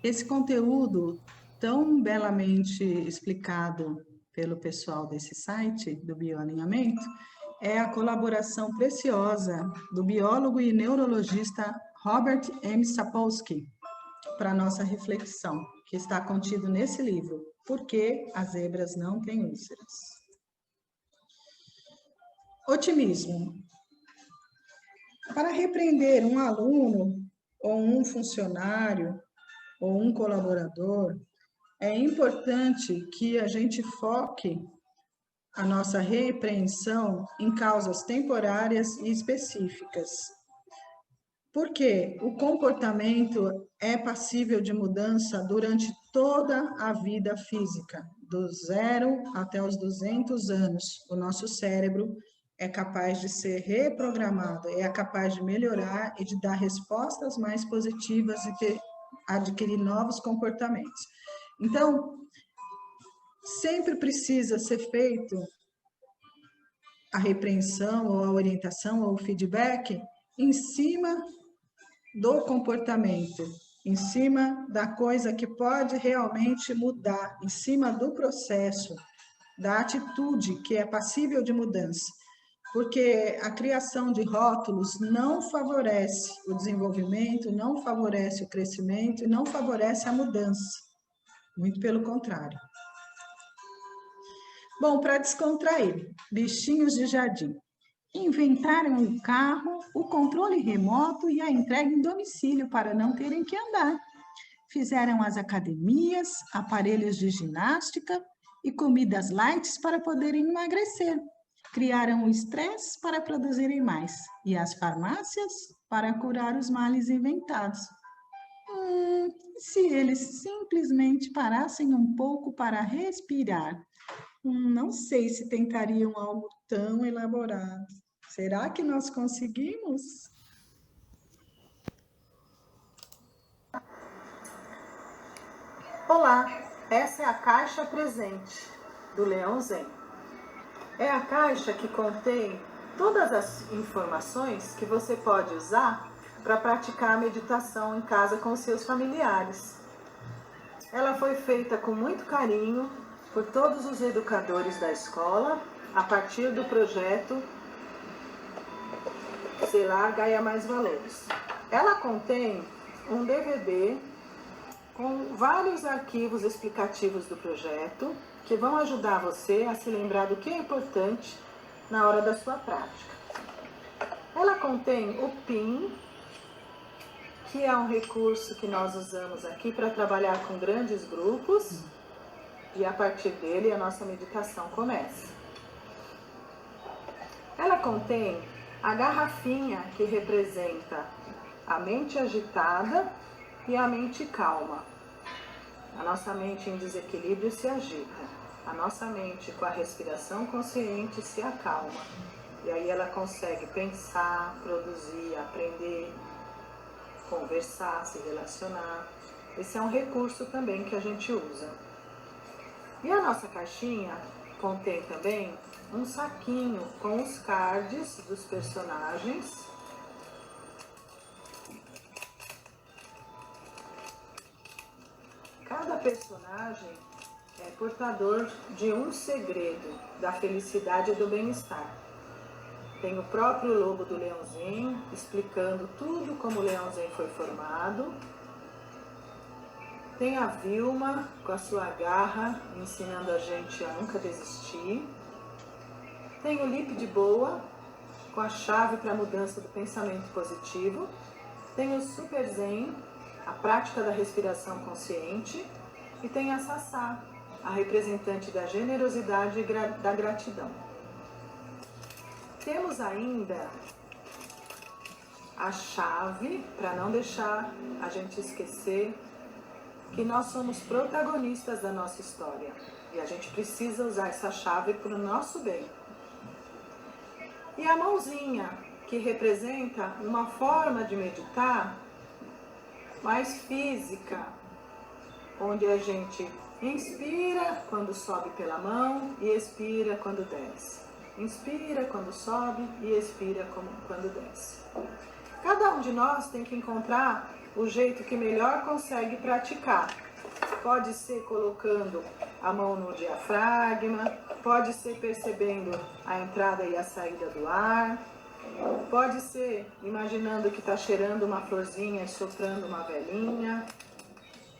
Esse conteúdo tão belamente explicado pelo pessoal desse site, do Bioalinhamento, é a colaboração preciosa do biólogo e neurologista Robert M. Sapolsky para a nossa reflexão, que está contido nesse livro, Por que as zebras não têm úlceras? Otimismo. Para repreender um aluno ou um funcionário ou um colaborador, é importante que a gente foque a nossa repreensão em causas temporárias e específicas. Porque o comportamento é passível de mudança durante toda a vida física, do 0 até os 200 anos. O nosso cérebro é capaz de ser reprogramado, é capaz de melhorar e de dar respostas mais positivas e adquirir novos comportamentos. Então, sempre precisa ser feito a repreensão ou a orientação ou o feedback em cima do comportamento, em cima da coisa que pode realmente mudar, em cima do processo, da atitude que é passível de mudança. Porque a criação de rótulos não favorece o desenvolvimento, não favorece o crescimento e não favorece a mudança. Muito pelo contrário. Bom, para descontrair, bichinhos de jardim. Inventaram um carro, o controle remoto e a entrega em domicílio para não terem que andar. Fizeram as academias, aparelhos de ginástica e comidas light para poderem emagrecer. Criaram o estresse para produzirem mais e as farmácias para curar os males inventados. Se eles simplesmente parassem um pouco para respirar, não sei se tentariam algo tão elaborado. Será que nós conseguimos? Olá, essa é a caixa presente do Leão Zen. É a caixa que contém todas as informações que você pode usar para praticar a meditação em casa com seus familiares. Ela foi feita com muito carinho por todos os educadores da escola, a partir do projeto Selar Gaia Mais Valores. Ela contém um DVD com vários arquivos explicativos do projeto que vão ajudar você a se lembrar do que é importante na hora da sua prática. Ela contém o PIN, que é um recurso que nós usamos aqui para trabalhar com grandes grupos, e a partir dele a nossa meditação começa. Ela contém a garrafinha que representa a mente agitada e a mente calma. A nossa mente em desequilíbrio se agita. A nossa mente com a respiração consciente se acalma. E aí ela consegue pensar, produzir, aprender, conversar, se relacionar. Esse é um recurso também que a gente usa. E a nossa caixinha contém também um saquinho com os cards dos personagens. Cada personagem é portador de um segredo da felicidade e do bem-estar. Tem o próprio logo do Leão Zen, explicando tudo como o Leão Zen foi formado. Tem a Vilma com a sua garra, ensinando a gente a nunca desistir. Tem o Lip de Boa, com a chave para a mudança do pensamento positivo. Tem o Super Zen, a prática da respiração consciente. E tem a Sassá, a representante da generosidade e da gratidão. Temos ainda a chave, para não deixar a gente esquecer que nós somos protagonistas da nossa história. E a gente precisa usar essa chave para o nosso bem. E a mãozinha, que representa uma forma de meditar mais física, onde a gente inspira quando sobe pela mão e expira quando desce. Inspira quando sobe e expira quando desce. Cada um de nós tem que encontrar o jeito que melhor consegue praticar. Pode ser colocando a mão no diafragma, pode ser percebendo a entrada e a saída do ar, pode ser imaginando que está cheirando uma florzinha e soprando uma velinha.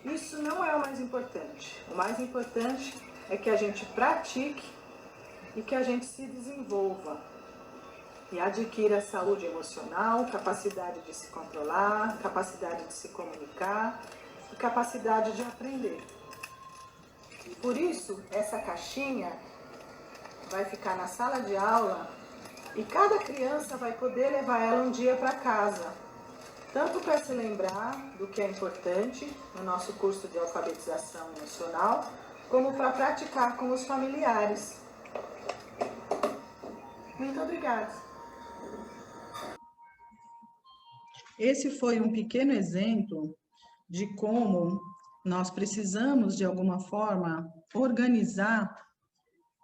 Isso não é o mais importante. O mais importante é que a gente pratique e que a gente se desenvolva e adquira saúde emocional, capacidade de se controlar, capacidade de se comunicar e capacidade de aprender. Por isso, essa caixinha vai ficar na sala de aula e cada criança vai poder levar ela um dia para casa. tanto para se lembrar do que é importante no nosso curso de alfabetização emocional, como para praticar com os familiares. Muito obrigada. Esse foi um pequeno exemplo de como nós precisamos, de alguma forma, organizar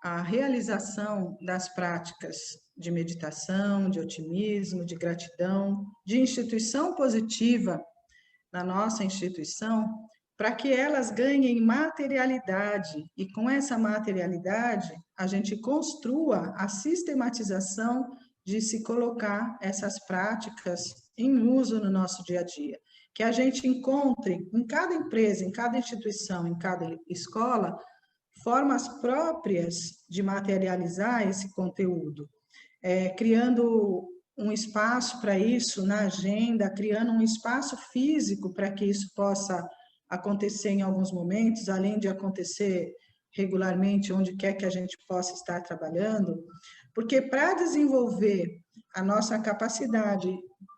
a realização das práticas de meditação, de otimismo, de gratidão, de instituição positiva na nossa instituição, para que elas ganhem materialidade e com essa materialidade a gente construa a sistematização de se colocar essas práticas em uso no nosso dia a dia. Que a gente encontre em cada empresa, em cada instituição, em cada escola, formas próprias de materializar esse conteúdo, criando um espaço para isso na agenda, criando um espaço físico para que isso possa acontecer em alguns momentos, além de acontecer regularmente onde quer que a gente possa estar trabalhando, porque para desenvolver a nossa capacidade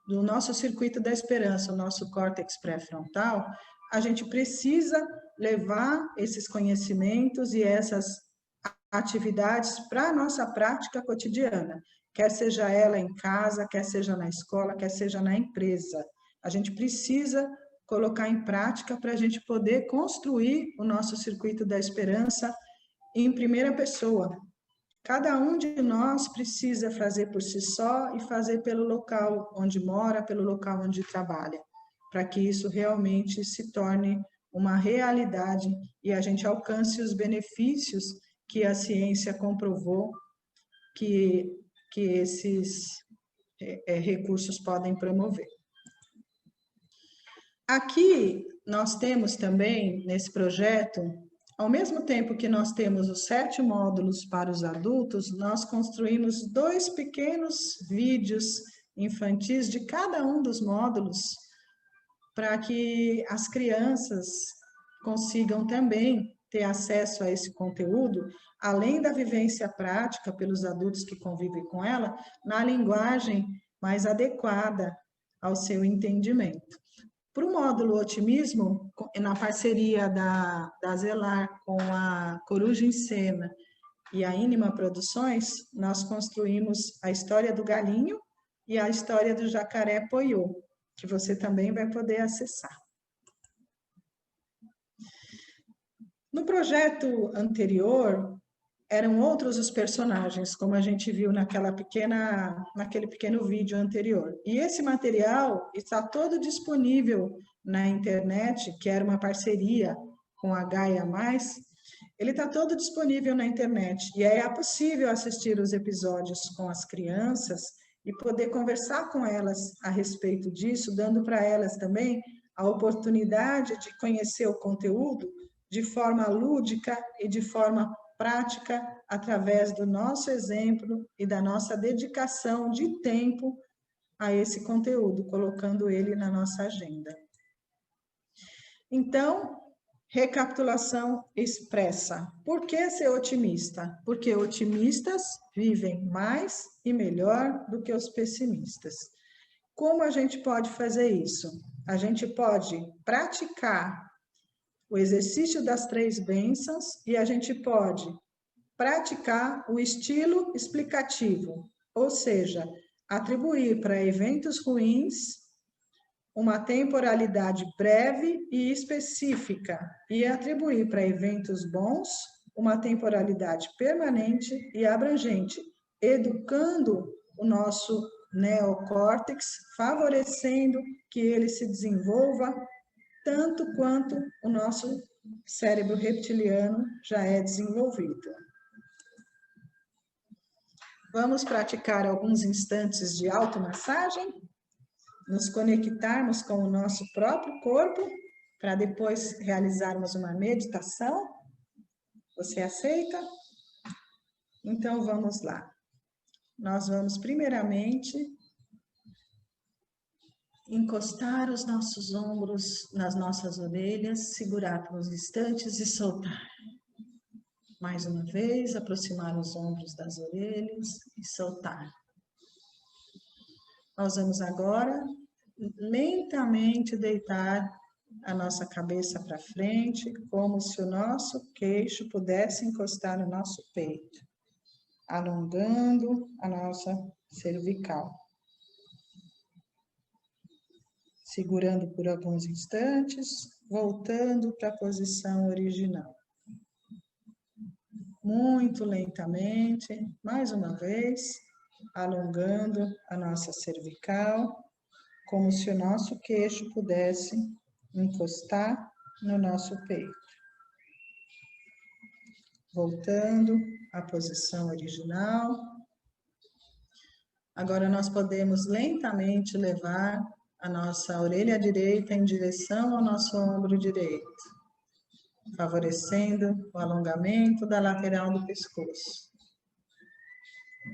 do nosso circuito da esperança, o nosso córtex pré-frontal, a gente precisa levar esses conhecimentos e essas atividades para a nossa prática cotidiana, quer seja ela em casa, quer seja na escola, quer seja na empresa. A gente precisa colocar em prática para a gente poder construir o nosso circuito da esperança em primeira pessoa. Cada um de nós precisa fazer por si só e fazer pelo local onde mora, pelo local onde trabalha, para que isso realmente se torne uma realidade e a gente alcance os benefícios que a ciência comprovou que esses recursos podem promover. Aqui nós temos também, nesse projeto, ao mesmo tempo que nós temos os 7 módulos para os adultos, nós construímos 2 pequenos vídeos infantis de cada um dos módulos, para que as crianças consigam também ter acesso a esse conteúdo, além da vivência prática pelos adultos que convivem com ela, na linguagem mais adequada ao seu entendimento. Para o módulo Otimismo, na parceria da Zelar com a Coruja em Cena e a Inima Produções, nós construímos a história do galinho e a história do jacaré Poiô, que você também vai poder acessar. No projeto anterior, eram outros os personagens, como a gente viu naquele pequeno vídeo anterior. E esse material está todo disponível na internet, que era uma parceria com a Gaia Mais. Ele está todo disponível na internet e é possível assistir os episódios com as crianças e poder conversar com elas a respeito disso, dando para elas também a oportunidade de conhecer o conteúdo de forma lúdica e de forma prática, através do nosso exemplo e da nossa dedicação de tempo a esse conteúdo, colocando ele na nossa agenda. Então, recapitulação expressa. Por que ser otimista? Porque otimistas vivem mais e melhor do que os pessimistas. Como a gente pode fazer isso? A gente pode praticar o exercício das 3 bênçãos e a gente pode praticar o estilo explicativo, ou seja, atribuir para eventos ruins uma temporalidade breve e específica e atribuir para eventos bons uma temporalidade permanente e abrangente, educando o nosso neocórtex, favorecendo que ele se desenvolva tanto quanto o nosso cérebro reptiliano já é desenvolvido. Vamos praticar alguns instantes de automassagem, nos conectarmos com o nosso próprio corpo, para depois realizarmos uma meditação. Você aceita? Então, vamos lá. Nós vamos, primeiramente, encostar os nossos ombros nas nossas orelhas, segurar por uns instantes e soltar. Mais uma vez, aproximar os ombros das orelhas e soltar. Nós vamos agora lentamente deitar a nossa cabeça para frente, como se o nosso queixo pudesse encostar no nosso peito, alongando a nossa cervical. Segurando por alguns instantes, voltando para a posição original. Muito lentamente, mais uma vez, alongando a nossa cervical, como se o nosso queixo pudesse encostar no nosso peito. Voltando à posição original. Agora nós podemos lentamente levar a nossa orelha direita em direção ao nosso ombro direito, favorecendo o alongamento da lateral do pescoço.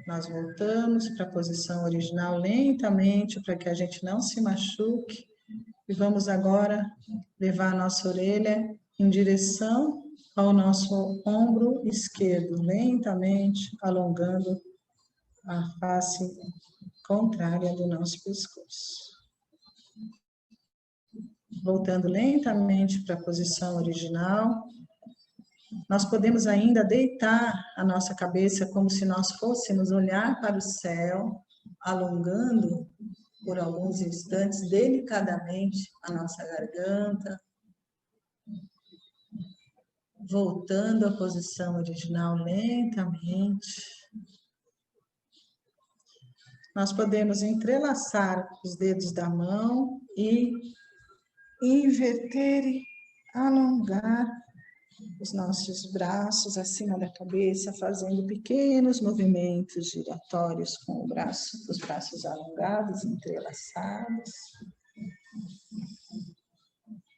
Nós voltamos para a posição original lentamente, para que a gente não se machuque. E vamos agora levar a nossa orelha em direção ao nosso ombro esquerdo, lentamente alongando a face contrária do nosso pescoço. Voltando lentamente para a posição original, nós podemos ainda deitar a nossa cabeça como se nós fôssemos olhar para o céu, alongando por alguns instantes delicadamente a nossa garganta, voltando à posição original lentamente. Nós podemos entrelaçar os dedos da mão e inverter e alongar os nossos braços acima da cabeça, fazendo pequenos movimentos giratórios com os braços alongados, entrelaçados.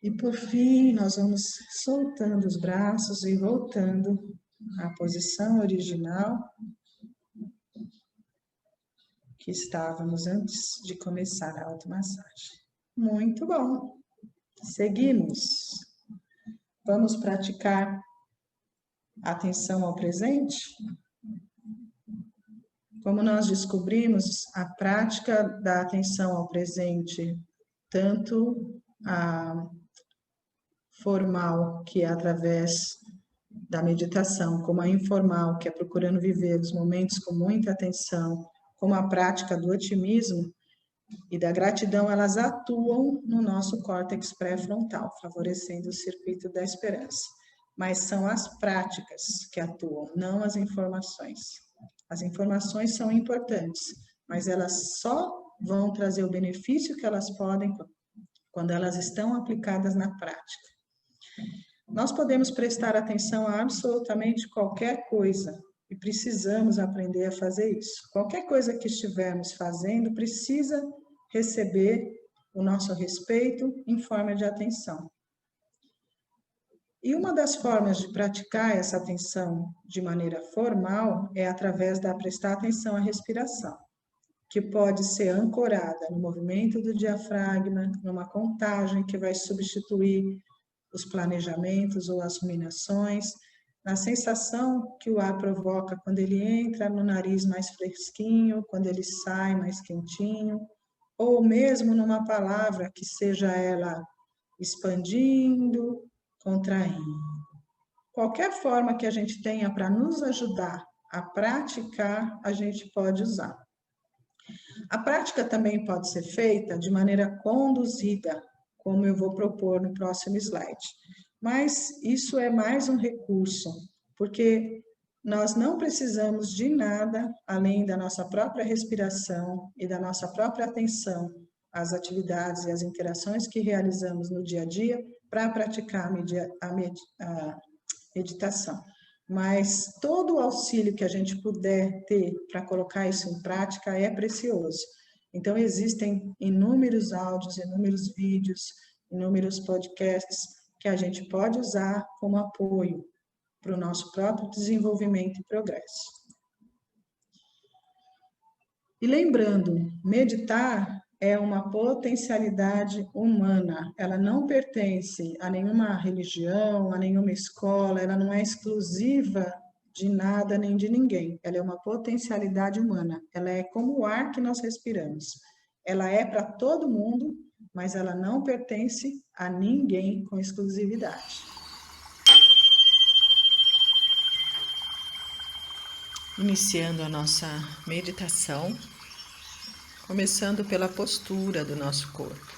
E por fim, nós vamos soltando os braços e voltando à posição original que estávamos antes de começar a automassagem. Muito bom! Seguimos. Vamos praticar atenção ao presente? Como nós descobrimos, a prática da atenção ao presente, tanto a formal, que é através da meditação, como a informal, que é procurando viver os momentos com muita atenção, como a prática do otimismo e da gratidão, elas atuam no nosso córtex pré-frontal, favorecendo o circuito da esperança. Mas são as práticas que atuam, não as informações. As informações são importantes, mas elas só vão trazer o benefício que elas podem quando elas estão aplicadas na prática. Nós podemos prestar atenção a absolutamente qualquer coisa e precisamos aprender a fazer isso. Qualquer coisa que estivermos fazendo precisa receber o nosso respeito em forma de atenção. E uma das formas de praticar essa atenção de maneira formal é através da prestar atenção à respiração, que pode ser ancorada no movimento do diafragma, numa contagem que vai substituir os planejamentos ou as ruminações, na sensação que o ar provoca quando ele entra no nariz mais fresquinho, quando ele sai mais quentinho, ou mesmo numa palavra que seja ela expandindo, contraindo. Qualquer forma que a gente tenha para nos ajudar a praticar, a gente pode usar. A prática também pode ser feita de maneira conduzida, como eu vou propor no próximo slide. Mas isso é mais um recurso, porque nós não precisamos de nada além da nossa própria respiração e da nossa própria atenção às atividades e às interações que realizamos no dia a dia para praticar a meditação. Mas todo o auxílio que a gente puder ter para colocar isso em prática é precioso. Então, existem inúmeros áudios, inúmeros vídeos, inúmeros podcasts que a gente pode usar como apoio para o nosso próprio desenvolvimento e progresso. E lembrando, meditar é uma potencialidade humana, ela não pertence a nenhuma religião, a nenhuma escola, ela não é exclusiva de nada nem de ninguém, ela é uma potencialidade humana, ela é como o ar que nós respiramos, ela é para todo mundo, mas ela não pertence a ninguém com exclusividade. Iniciando a nossa meditação, começando pela postura do nosso corpo.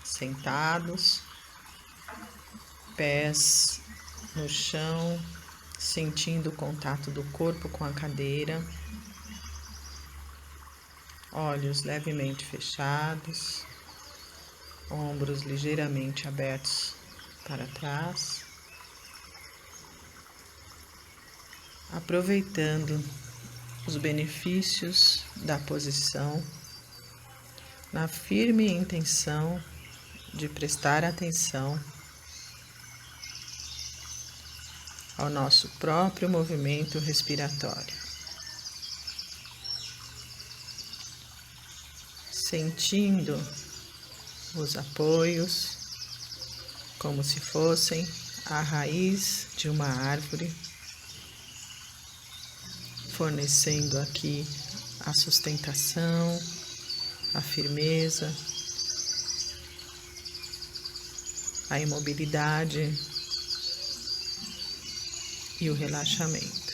Sentados, pés no chão, sentindo o contato do corpo com a cadeira, olhos levemente fechados, ombros ligeiramente abertos para trás, aproveitando os benefícios da posição, na firme intenção de prestar atenção ao nosso próprio movimento respiratório. Sentindo os apoios como se fossem a raiz de uma árvore, fornecendo aqui a sustentação, a firmeza, a imobilidade e o relaxamento.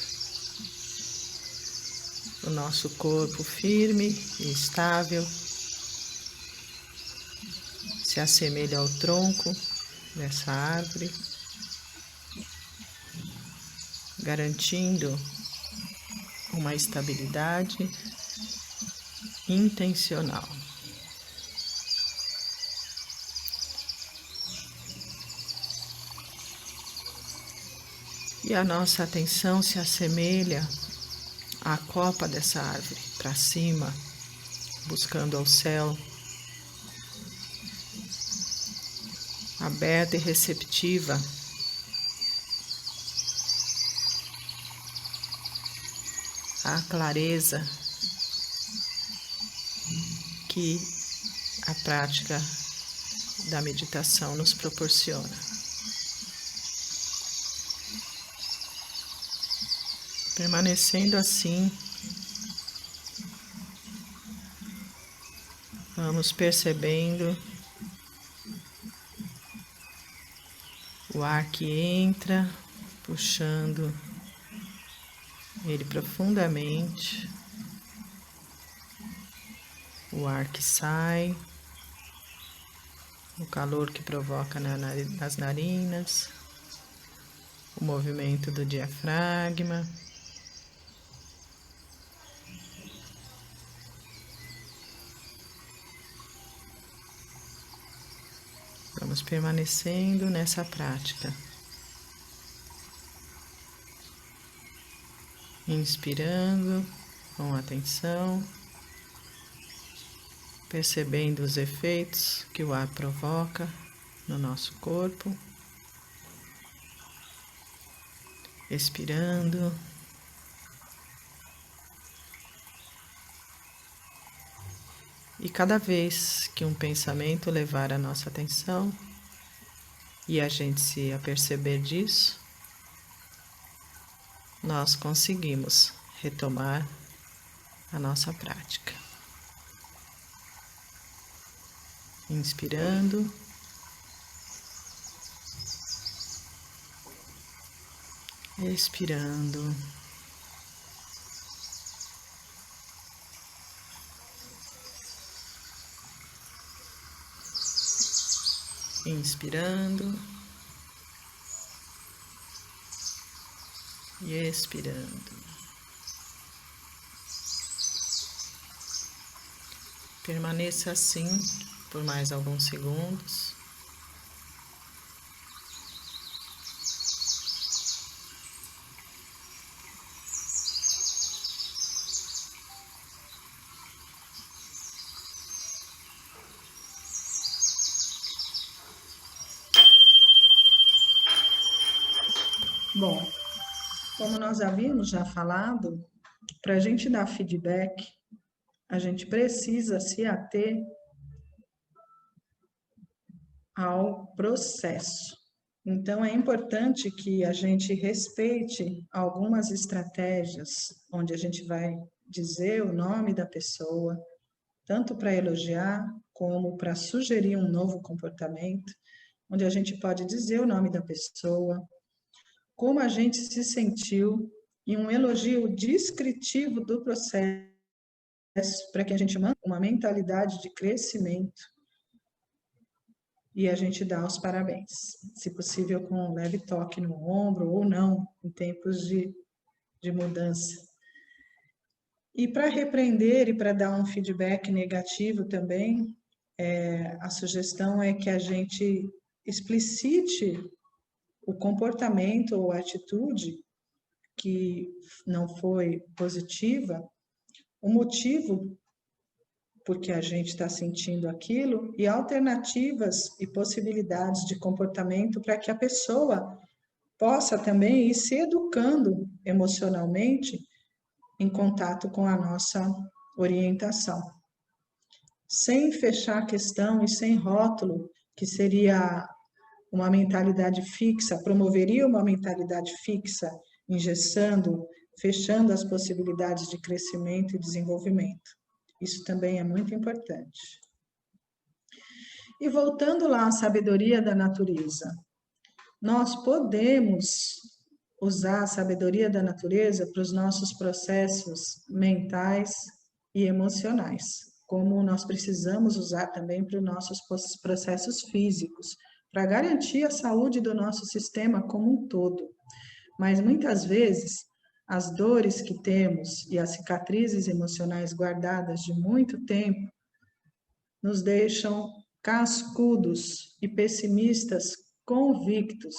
O nosso corpo firme e estável se assemelha ao tronco dessa árvore, garantindo uma estabilidade intencional. E a nossa atenção se assemelha à copa dessa árvore, para cima, buscando ao céu, aberta e receptiva à clareza que a prática da meditação nos proporciona. Permanecendo assim, vamos percebendo o ar que entra, puxando ele profundamente, o ar que sai, o calor que provoca nas narinas, o movimento do diafragma. Vamos permanecendo nessa prática. Inspirando com atenção, percebendo os efeitos que o ar provoca no nosso corpo. Expirando. E cada vez que um pensamento levar a nossa atenção e a gente se aperceber disso, nós conseguimos retomar a nossa prática. Inspirando. Expirando. Inspirando e expirando. Permaneça assim por mais alguns segundos. Bom, como nós havíamos já falado, para a gente dar feedback, a gente precisa se ater ao processo. Então, é importante que a gente respeite algumas estratégias, onde a gente vai dizer o nome da pessoa, tanto para elogiar como para sugerir um novo comportamento, onde a gente pode dizer o nome da pessoa, como a gente se sentiu, e um elogio descritivo do processo, para que a gente mantenha uma mentalidade de crescimento e a gente dá os parabéns. Se possível, com um leve toque no ombro ou não, em tempos de mudança. E para repreender e para dar um feedback negativo também, a sugestão é que a gente explicite o comportamento ou a atitude que não foi positiva, o motivo por que a gente está sentindo aquilo e alternativas e possibilidades de comportamento para que a pessoa possa também ir se educando emocionalmente em contato com a nossa orientação. Sem fechar a questão e sem rótulo, que seria uma mentalidade fixa, promoveria uma mentalidade fixa, engessando, fechando as possibilidades de crescimento e desenvolvimento. Isso também é muito importante. E voltando lá à sabedoria da natureza, nós podemos usar a sabedoria da natureza para os nossos processos mentais e emocionais, como nós precisamos usar também para os nossos processos físicos, para garantir a saúde do nosso sistema como um todo. Mas muitas vezes, as dores que temos e as cicatrizes emocionais guardadas de muito tempo nos deixam cascudos e pessimistas convictos.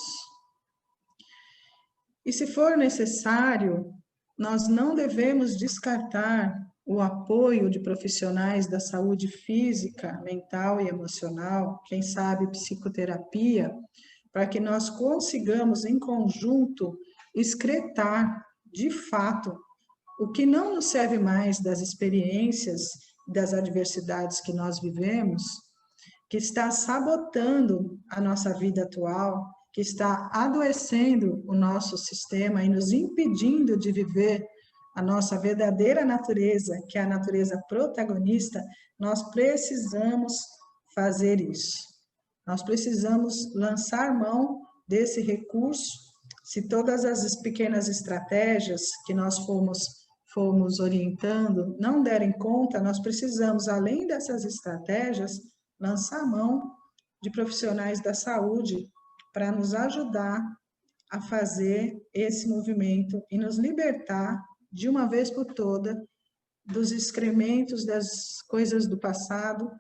E se for necessário, nós não devemos descartar o apoio de profissionais da saúde física, mental e emocional, quem sabe psicoterapia, para que nós consigamos em conjunto excretar, de fato, o que não nos serve mais das experiências, das adversidades que nós vivemos, que está sabotando a nossa vida atual, que está adoecendo o nosso sistema e nos impedindo de viver a nossa verdadeira natureza, que é a natureza protagonista. Nós precisamos fazer isso. Nós precisamos lançar mão desse recurso. Se todas as pequenas estratégias que nós fomos orientando não derem conta, nós precisamos, além dessas estratégias, lançar mão de profissionais da saúde para nos ajudar a fazer esse movimento e nos libertar de uma vez por toda dos excrementos das coisas do passado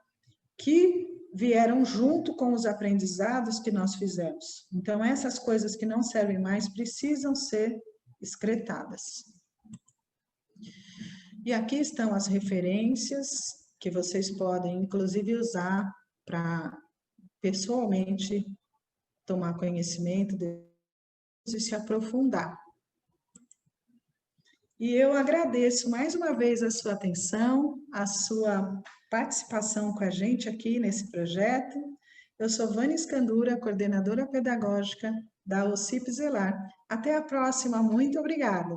que vieram junto com os aprendizados que nós fizemos. Então, essas coisas que não servem mais precisam ser excretadas. E aqui estão as referências que vocês podem, inclusive, usar para pessoalmente tomar conhecimento e se aprofundar. E eu agradeço mais uma vez a sua atenção, a sua participação com a gente aqui nesse projeto. Eu sou Vânia Escandura, coordenadora pedagógica da OCIP Zelar. Até a próxima, muito obrigada.